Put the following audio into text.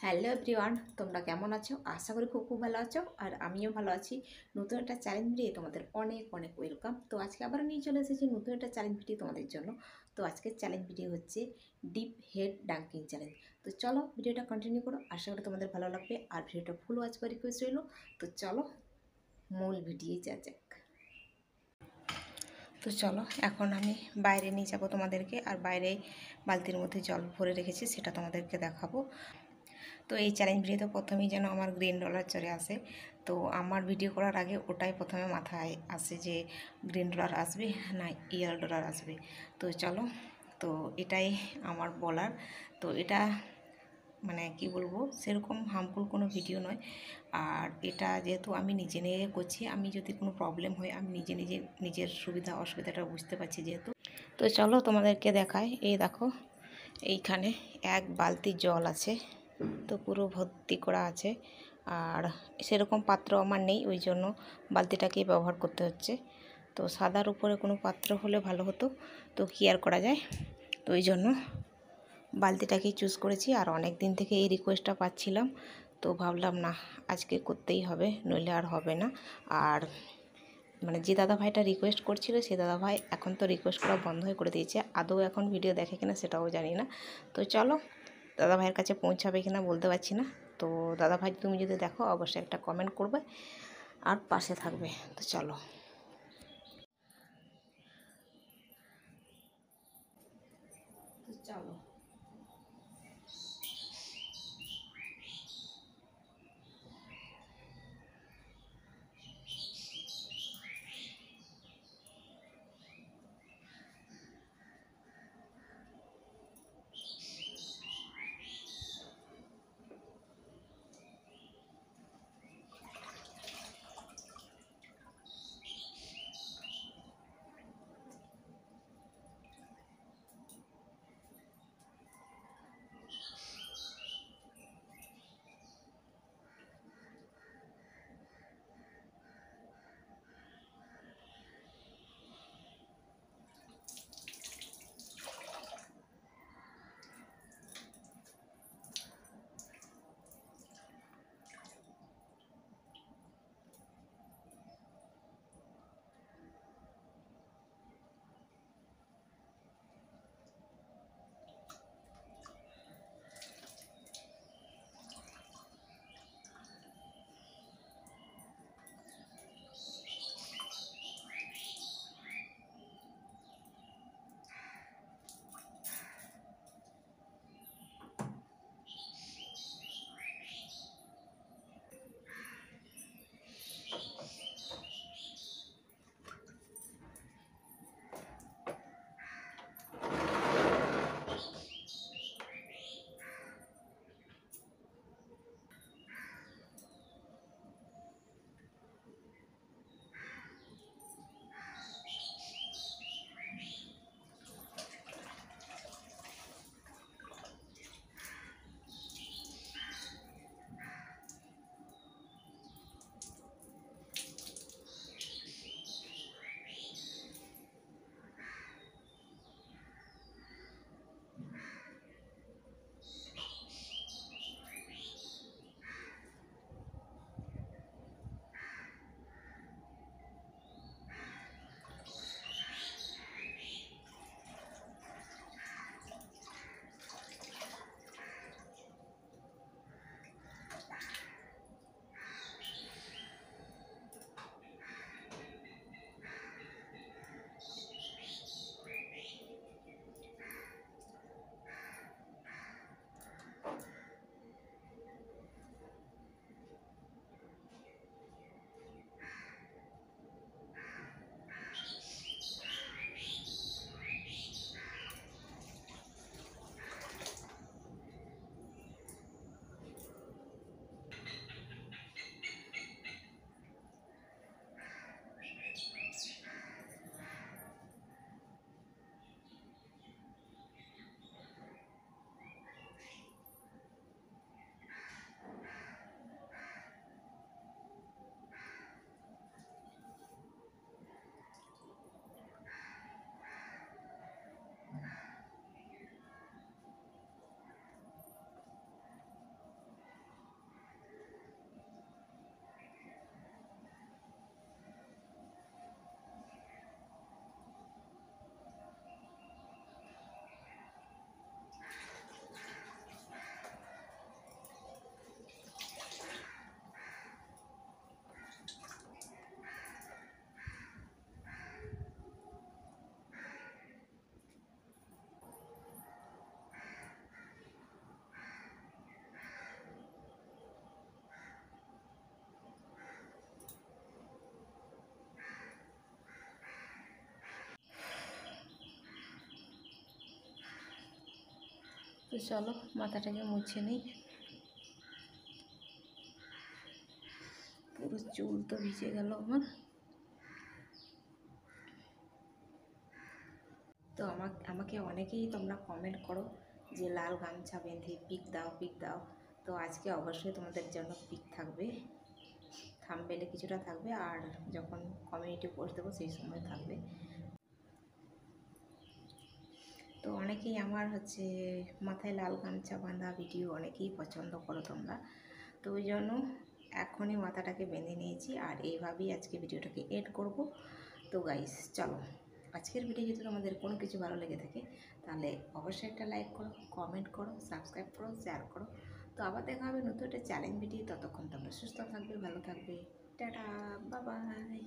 Hello everyone, তোমরা কেমন আছো? আশা করি খুব ভালো আছো। আর আমিও ভালো আছি। নতুন একটা চ্যালেঞ্জ ভিডিও তোমাদের অনেক অনেক ওয়েলকাম। তো আজকে আবার নিয়ে চলে এসেছি নতুন একটা চ্যালেঞ্জ ভিডিও তোমাদের জন্য। তো আজকের চ্যালেঞ্জ ভিডিও হচ্ছে ডিপ হেড ডাঙ্কিং চ্যালেঞ্জ। তো চলো ভিডিওটা কন্টিনিউ করো, আশা করি তোমাদের ভালো লাগবে। আর ভিডিওটা ফুল ওয়াচ করে রিকোয়েস্ট রইলো। তো চলো মূল ভিডিও যা যাক। তো চলো এখন আমি বাইরে নিয়ে যাবো তোমাদেরকে, আর বাইরে বালতির মধ্যে জল ভরে রেখেছি সেটা তোমাদেরকে দেখাবো। তো এই চ্যালেঞ্জ ভিডিওতে প্রথমেই যেন আমার গ্রিন ডলার চলে আসে। তো আমার ভিডিও করার আগে ওটাই প্রথমে মাথায় আসে যে গ্রিন ডলার আসবে না ইয়েলো ডলার আসবে। তো চলো, তো এটাই আমার বলার। তো এটা মানে কি বলবো, সেরকম হার্মফুল কোনো ভিডিও নয়। আর এটা যেহেতু আমি নিজে নিজে করছি, আমি যদি কোনো প্রবলেম হয় আমি নিজে নিজে নিজের সুবিধা অসুবিধাটা বুঝতে পারছি যেহেতু। তো চলো তোমাদেরকে দেখায়, এই দেখো এইখানে এক বালতি জল আছে। তো পুরো ভর্তি করা আছে, আর সেরকম পাত্র আমার নেই, ওই জন্য বালতিটাকেই ব্যবহার করতে হচ্ছে। তো সাদার উপরে কোনো পাত্র হলে ভালো হতো, তো কি আর করা যায়। তো ওই জন্য বালতিটাকেই চুজ করেছি। আর অনেক দিন থেকে এই রিকোয়েস্টটা পাচ্ছিলাম, তো ভাবলাম না আজকে করতেই হবে, নইলে আর হবে না। আর মানে যে দাদাভাইটা রিকোয়েস্ট করছিল সে দাদাভাই এখন তো রিকোয়েস্ট করা বন্ধ হয়ে করে দিয়েছে, আদৌ এখন ভিডিও দেখে কিনা সেটাও জানি না। তো চলো দাদাভাইয়ের কাছে পৌঁছাবে কিনা বলতে পারছি না। তো দাদাভাই তুমি যদি দেখো অবশ্যই একটা কমেন্ট করবে আর পাশে থাকবে। তো চলো। চলো চলো মাথাটাকে মুছে নিই। পুরো চুল তো ভিজে গেল আমার। তো আমাকে অনেকেই তোমরা কমেন্ট করো যে লাল গামছা বেঁধে পিক দাও পিক দাও। তো আজকে অবশ্যই তোমাদের জন্য পিক থাকবে, থাম্বনেইলে কিছুটা থাকবে, আর যখন কমিউনিটি পোস্ট দেবো সেই সময় থাকবে। তো অনেকেই আমার মাথায় লাল গামছা বাঁধা ভিডিও অনেকেই পছন্দ করো তোমরা। তো ওই জন্য এখনই মাথাটাকে বেঁধে নিয়েছি, আর এইভাবেই আজকে ভিডিওটাকে এড করব। তো গাইস চলো, আজকের ভিডিও যদি তোমাদের কোনো কিছু ভালো লেগে থাকে তাহলে অবশ্যই একটা লাইক করো, কমেন্ট করো, সাবস্ক্রাইব করো, শেয়ার করো। তো আবার দেখা হবে নতুন একটা চ্যালেঞ্জ ভিডিও। ততক্ষণ তোমরা সুস্থ থাকবে, ভালো থাকবে। Tata, bye bye.